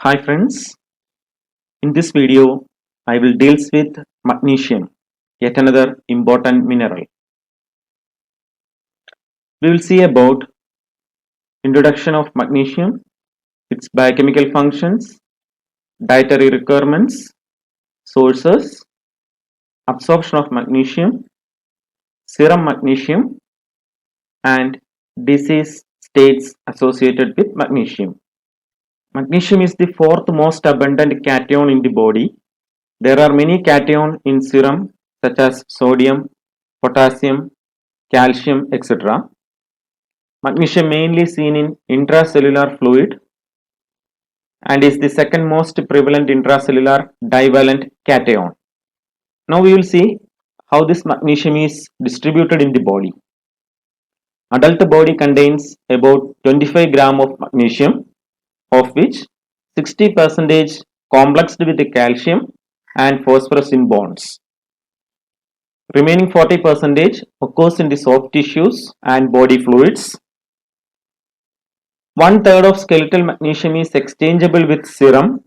Hi friends, in this video I will deals with magnesium, yet another important mineral. We will see about introduction of magnesium, its biochemical functions, dietary requirements, sources, absorption of magnesium, serum magnesium and disease states associated with magnesium. Magnesium is the fourth most abundant cation in the body. There are many cations in serum such as sodium, potassium, calcium, etc. Magnesium mainly seen in intracellular fluid and is the second most prevalent intracellular divalent cation. Now we will see how this magnesium is distributed in the body. Adult body contains about 25 gram of magnesium, of which 60% complexed with the calcium and phosphorus in bonds. Remaining 40% occurs in the soft tissues and body fluids. One third of skeletal magnesium is exchangeable with serum,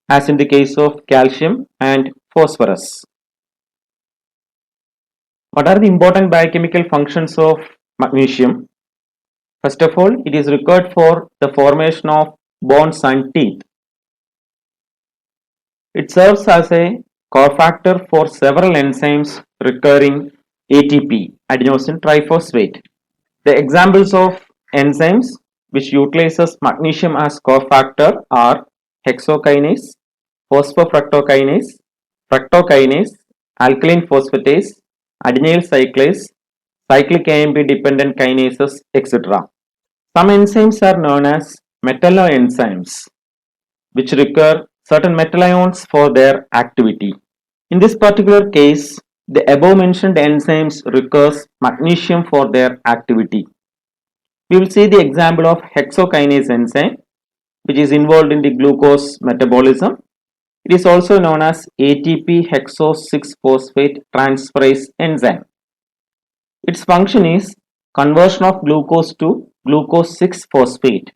as in the case of calcium and phosphorus. What are the important biochemical functions of magnesium? First of all, it is required for the formation of bones and teeth. It serves as a cofactor for several enzymes requiring ATP, adenosine triphosphate. The examples of enzymes which utilizes magnesium as cofactor are hexokinase, phosphofructokinase, fructokinase, alkaline phosphatase, adenyl cyclase, cyclic AMP dependent kinases, etc. Some enzymes are known as metalloenzymes, which require certain metal ions for their activity. In this particular case, the above mentioned enzymes requires magnesium for their activity. We will see the example of hexokinase enzyme, which is involved in the glucose metabolism. It is also known as ATP hexo 6-phosphate transferase enzyme. Its function is conversion of glucose to glucose 6-phosphate.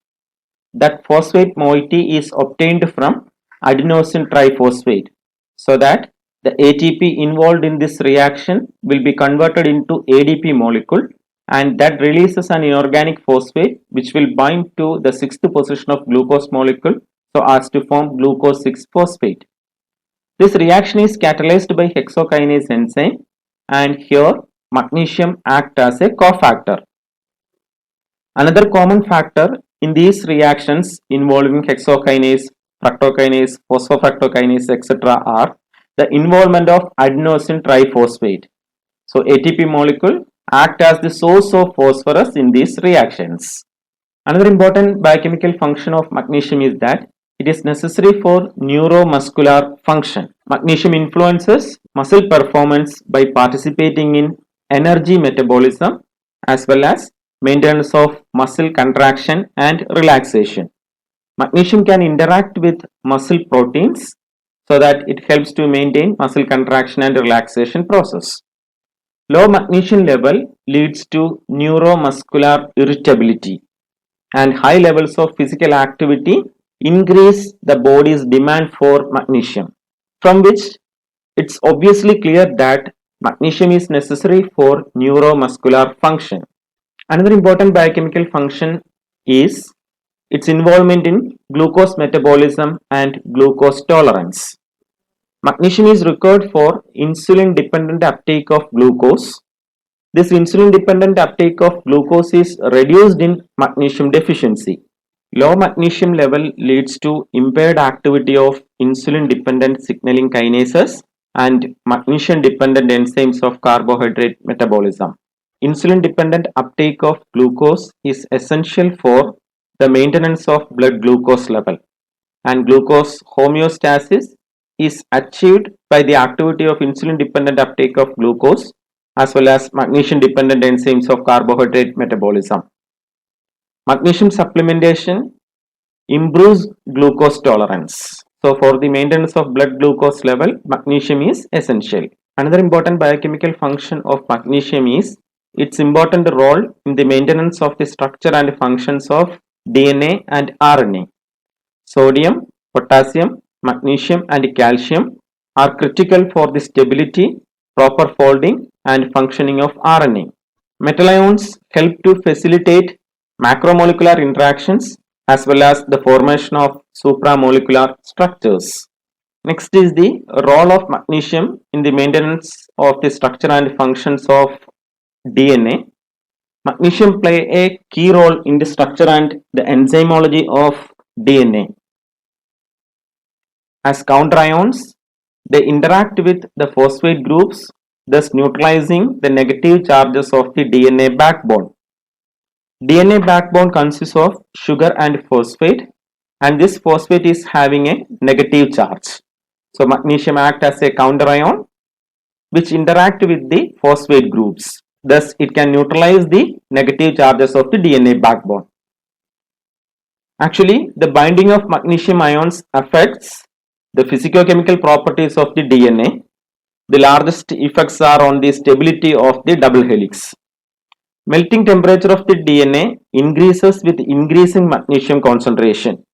That phosphate moiety is obtained from adenosine triphosphate, so that the ATP involved in this reaction will be converted into ADP molecule, and that releases an inorganic phosphate which will bind to the sixth position of glucose molecule so as to form glucose 6-phosphate. This reaction is catalyzed by hexokinase enzyme, and here magnesium acts as a cofactor. Another common factor in these reactions involving hexokinase, fructokinase, phosphofructokinase, etc. are the involvement of adenosine triphosphate. So ATP molecule act as the source of phosphorus in these reactions. Another important biochemical function of magnesium is that it is necessary for neuromuscular function. Magnesium influences muscle performance by participating in energy metabolism as well as maintenance of muscle contraction and relaxation. Magnesium can interact with muscle proteins so that it helps to maintain muscle contraction and relaxation process. Low magnesium level leads to neuromuscular irritability, and high levels of physical activity increase the body's demand for magnesium, from which it's obviously clear that magnesium is necessary for neuromuscular function. Another important biochemical function is its involvement in glucose metabolism and glucose tolerance. Magnesium is required for insulin dependent uptake of glucose. This insulin dependent uptake of glucose is reduced in magnesium deficiency. Low magnesium level leads to impaired activity of insulin dependent signaling kinases and magnesium dependent enzymes of carbohydrate metabolism. Insulin dependent uptake of glucose is essential for the maintenance of blood glucose level, and glucose homeostasis is achieved by the activity of insulin dependent uptake of glucose as well as magnesium dependent enzymes of carbohydrate metabolism. Magnesium supplementation improves glucose tolerance. So for the maintenance of blood glucose level, magnesium is essential. Another important biochemical function of magnesium is its important role in the maintenance of the structure and functions of DNA and RNA. Sodium potassium, magnesium and calcium are critical for the stability, proper folding and functioning of RNA. Metal ions help to facilitate macromolecular interactions as well as the formation of supramolecular structures. Next is the role of magnesium in the maintenance of the structure and functions of DNA. Magnesium play a key role in the structure and the enzymology of DNA. As counterions, they interact with the phosphate groups, thus neutralizing the negative charges of the DNA backbone. DNA backbone consists of sugar and phosphate, and this phosphate is having a negative charge. So magnesium acts as a counterion which interact with the phosphate groups. Thus, it can neutralize the negative charges of the DNA backbone. Actually, the binding of magnesium ions affects the physicochemical properties of the DNA. The largest effects are on the stability of the double helix. Melting temperature of the DNA increases with increasing magnesium concentration,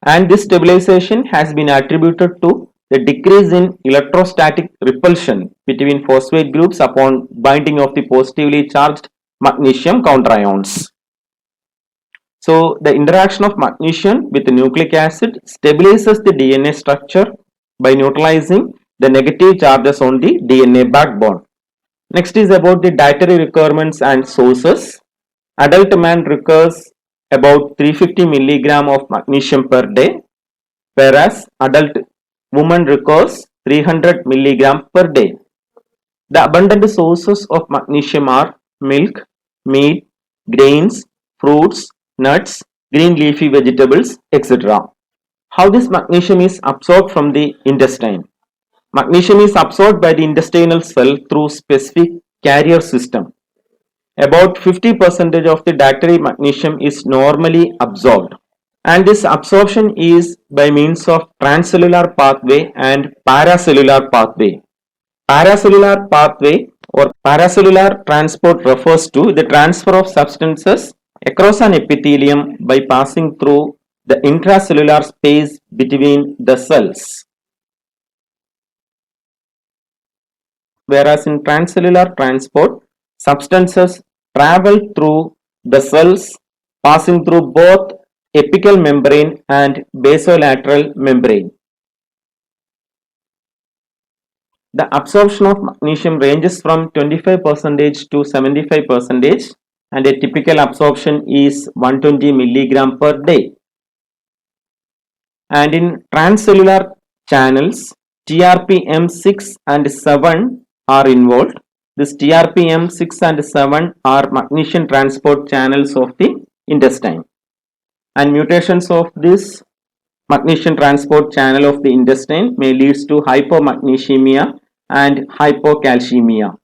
and this stabilization has been attributed to the decrease in electrostatic repulsion between phosphate groups upon binding of the positively charged magnesium counterions. So the interaction of magnesium with the nucleic acid stabilizes the DNA structure by neutralizing the negative charges on the DNA backbone. Next is about the dietary requirements and sources. Adult man requires about 350 milligram of magnesium per day, whereas adult woman requires 300 milligram per day. The abundant sources of magnesium are milk, meat, grains, fruits, nuts, green leafy vegetables, etc. How this magnesium is absorbed from the intestine? Magnesium is absorbed by the intestinal cell through specific carrier system. About 50% of the dietary magnesium is normally absorbed, and this absorption is by means of transcellular pathway and paracellular pathway. Paracellular pathway or paracellular transport refers to the transfer of substances across an epithelium by passing through the intracellular space between the cells. Whereas in transcellular transport, substances travel through the cells passing through both apical membrane and basolateral membrane. The absorption of magnesium ranges from 25% to 75%, and a typical absorption is 120 milligram per day. And in transcellular channels, TRPM6 and 7 are involved. This TRPM6 and 7 are magnesium transport channels of the intestine, and mutations of this magnesium transport channel of the intestine may lead to hypomagnesemia and hypocalcemia.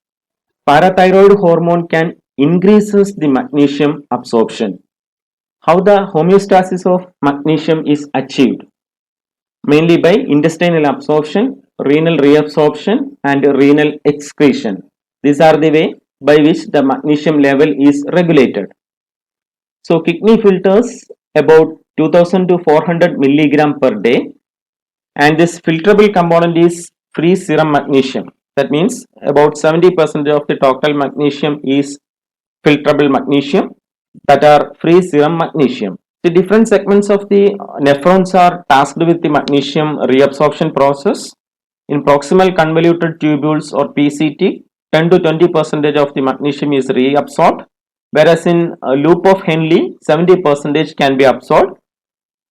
Parathyroid hormone can increases the magnesium absorption. How the homeostasis of magnesium is achieved? Mainly by intestinal absorption, renal reabsorption and renal excretion. These are the way by which the magnesium level is regulated. So kidney filters about 2000 to 400 milligram per day, and this filterable component is free serum magnesium. That means about 70% of the total magnesium is filterable magnesium, that are free serum magnesium. The different segments of the nephrons are tasked with the magnesium reabsorption process. In proximal convoluted tubules or PCT, 10 to 20% of the magnesium is reabsorbed, whereas in a loop of Henle, 70% can be absorbed.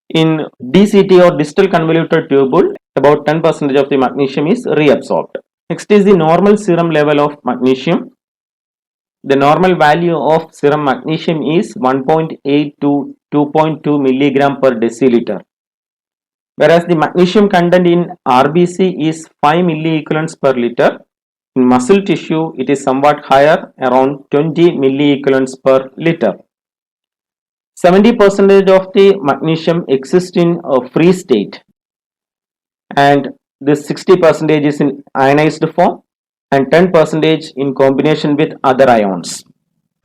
In DCT or distal convoluted tubule, about 10% of the magnesium is reabsorbed. Next is the normal serum level of magnesium. The normal value of serum magnesium is 1.8 to 2.2 milligram per deciliter, whereas the magnesium content in RBC is 5 milliequivalents per liter. In muscle tissue, it is somewhat higher, around 20 milliequivalents per liter. 70% of the magnesium exists in a free state, and this 60% is in ionized form and 10% in combination with other ions.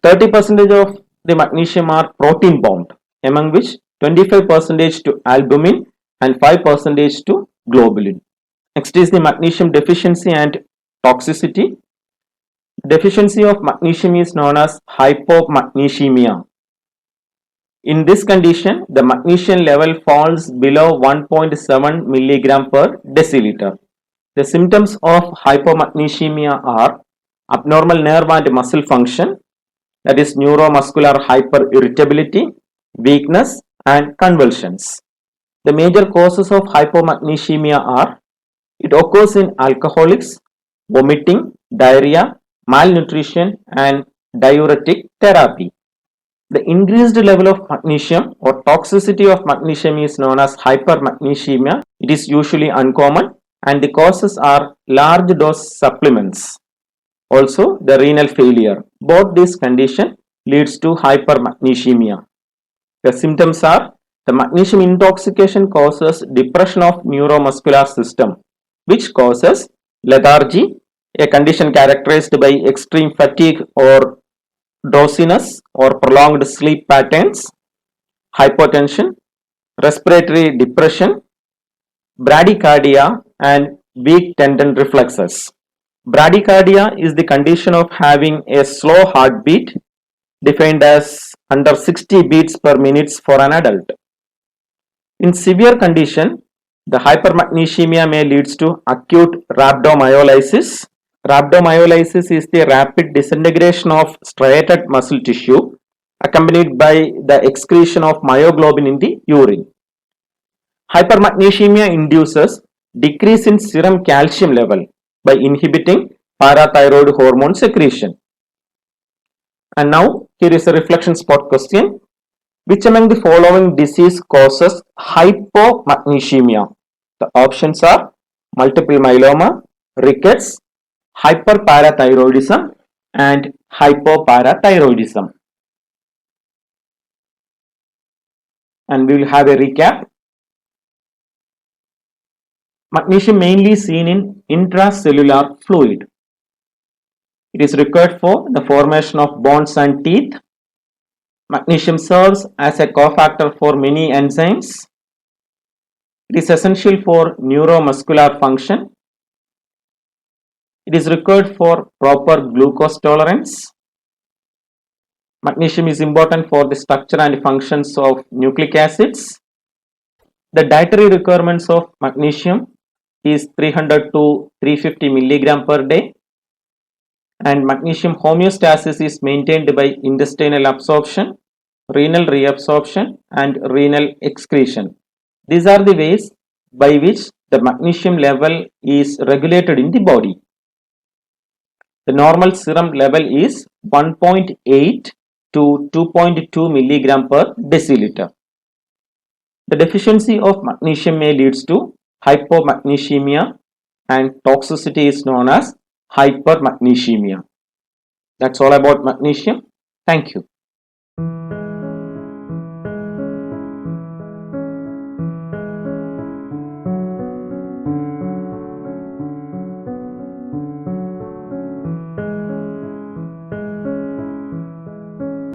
30% of the magnesium are protein bound, among which 25% to albumin and 5% to globulin. Next is the magnesium deficiency and toxicity. Deficiency of magnesium is known as hypomagnesemia. In this condition, the magnesium level falls below 1.7 milligram per deciliter. The symptoms of hypomagnesemia are abnormal nerve and muscle function, that is neuromuscular hyperirritability, weakness and convulsions. The major causes of hypomagnesemia are: it occurs in alcoholics, vomiting, diarrhea, malnutrition and diuretic therapy. The increased level of magnesium or toxicity of magnesium is known as hypermagnesemia. It is usually uncommon and the causes are large dose supplements. Also, the renal failure. Both these conditions leads to hypermagnesemia. The symptoms are: the magnesium intoxication causes depression of neuromuscular system, which causes lethargy, a condition characterized by extreme fatigue or drowsiness or prolonged sleep patterns, hypotension, respiratory depression, bradycardia, and weak tendon reflexes. Bradycardia is the condition of having a slow heartbeat defined as under 60 beats per minute for an adult. In severe condition, the hypermagnesemia may lead to acute rhabdomyolysis. Rhabdomyolysis is the rapid disintegration of striated muscle tissue accompanied by the excretion of myoglobin in the urine. Hypermagnesemia induces decrease in serum calcium level by inhibiting parathyroid hormone secretion. And now here is a reflection spot question. Which among the following disease causes hypomagnesemia? The options are multiple myeloma, rickets, hyperparathyroidism and hypoparathyroidism. And we will have a recap. Magnesium mainly seen in intracellular fluid. It is required for the formation of bones and teeth. Magnesium serves as a cofactor for many enzymes. It is essential for neuromuscular function. It is required for proper glucose tolerance. Magnesium is important for the structure and functions of nucleic acids. The dietary requirements of magnesium is 300 to 350 milligram per day, and magnesium homeostasis is maintained by intestinal absorption, renal reabsorption and renal excretion. These are the ways by which the magnesium level is regulated in the body. The normal serum level is 1.8 to 2.2 milligram per deciliter. The deficiency of magnesium may lead to hypomagnesemia and toxicity is known as hypermagnesemia. That's all about magnesium. Thank you.